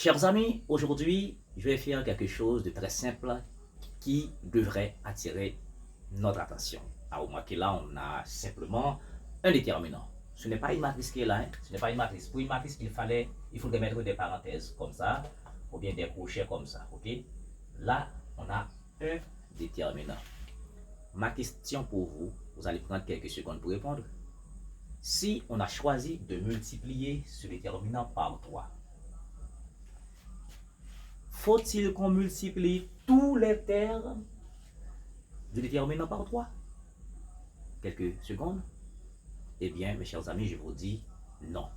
Chers amis, aujourd'hui, je vais faire quelque chose de très simple qui devrait attirer notre attention. À remarquer là, on a simplement un déterminant. Ce n'est pas une matrice qui est là, hein. Ce n'est pas une matrice. Pour une matrice, il faudrait mettre des parenthèses comme ça, ou bien des crochets comme ça, ok? Là, on a un déterminant. Ma question pour vous, vous allez prendre quelques secondes pour répondre. Si on a choisi de multiplier ce déterminant par 3, faut-il qu'on multiplie tous les termes du déterminant par 3? Quelques secondes. Eh bien, mes chers amis, je vous dis non.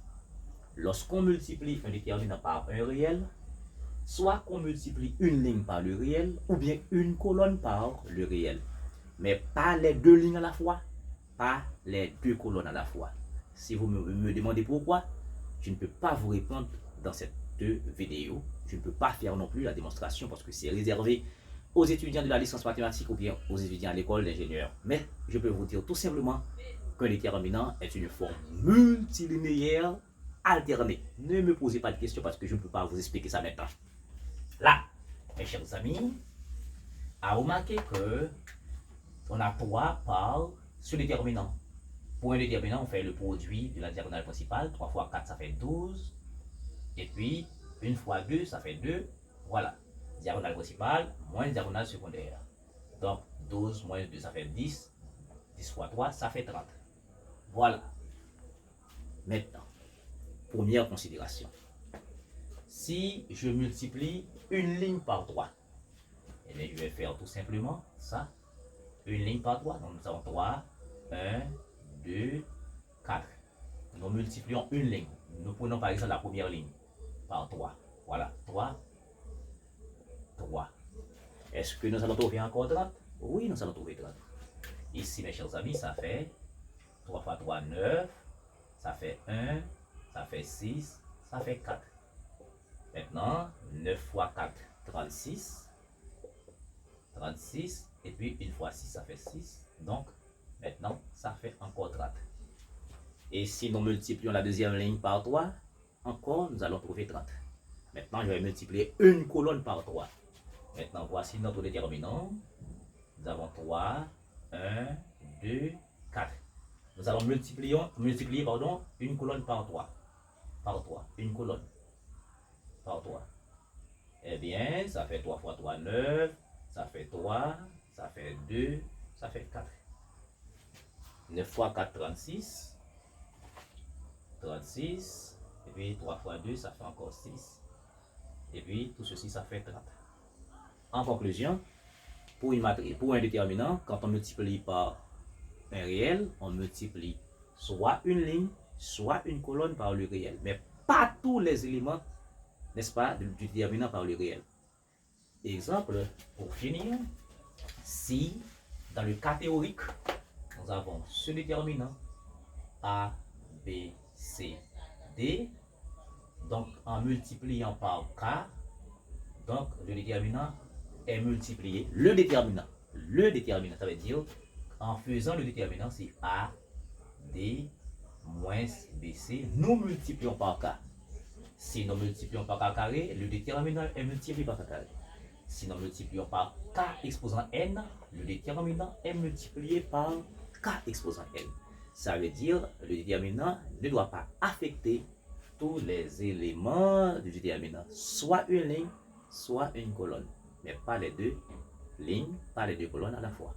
Lorsqu'on multiplie un déterminant par un réel, soit qu'on multiplie une ligne par le réel, ou bien une colonne par le réel. Mais pas les deux lignes à la fois, pas les deux colonnes à la fois. Si vous me demandez pourquoi, je ne peux pas vous répondre dans cette vidéo. Je ne peux pas faire non plus la démonstration parce que c'est réservé aux étudiants de la licence mathématique ou bien aux étudiants à l'école d'ingénieur. Mais je peux vous dire tout simplement qu'un déterminant est une forme multilinéaire alternée. Ne me posez pas de questions parce que je ne peux pas vous expliquer ça maintenant. Là, mes chers amis, à remarquer que on a 3 par ce déterminant. Pour un déterminant, on fait le produit de la diagonale principale. 3 fois 4, ça fait 12. Et puis, 1 fois 2, ça fait 2. Voilà. Diagonale principale moins diagonale secondaire. Donc, 12 moins 2, ça fait 10. 10 fois 3, ça fait 30. Voilà. Maintenant, première considération. Si je multiplie une ligne par 3, eh bien, je vais faire tout simplement ça. Une ligne par 3. Donc, nous avons 3, 1, 2, 4. Nous multiplions une ligne. Nous prenons par exemple la première ligne par 3. Voilà, 3, 3. Est-ce que nous allons trouver encore 30? Oui, nous allons trouver 30. Ici, mes chers amis, ça fait 3 fois 3, 9. Ça fait 1, ça fait 6, ça fait 4. Maintenant, 9 fois 4, 36. 36. Et puis, 1 fois 6, ça fait 6. Donc, maintenant, ça fait encore 30. Et si nous multiplions la deuxième ligne par 3, encore, nous allons trouver 30. Maintenant, je vais multiplier une colonne par 3. Maintenant, voici notre déterminant. Nous avons 3, 1, 2, 4. Nous allons multiplier une colonne par 3. Par 3, une colonne par 3. Eh bien, ça fait 3 fois 3, 9. Ça fait 3, ça fait 2, ça fait 4. 9 fois 4, 36. 36. Et puis 3 fois 2, ça fait encore 6. Et puis tout ceci, ça fait 30. En conclusion, pour un déterminant, quand on multiplie par un réel, on multiplie soit une ligne, soit une colonne par le réel. Mais pas tous les éléments, n'est-ce pas, du déterminant par le réel. Exemple, pour finir, si dans le cas théorique, nous avons ce déterminant A, B, C, D, donc en multipliant par K, donc le déterminant est multiplié. Le déterminant, ça veut dire en faisant le déterminant, c'est A, D, moins BC, nous multiplions par K. Si nous multiplions par K carré, le déterminant est multiplié par K carré. Si nous multiplions par K exposant N, le déterminant est multiplié par K exposant N. Ça veut dire que le déterminant ne doit pas affecter tous les éléments du déterminant, soit une ligne, soit une colonne, mais pas les deux lignes, pas les deux colonnes à la fois.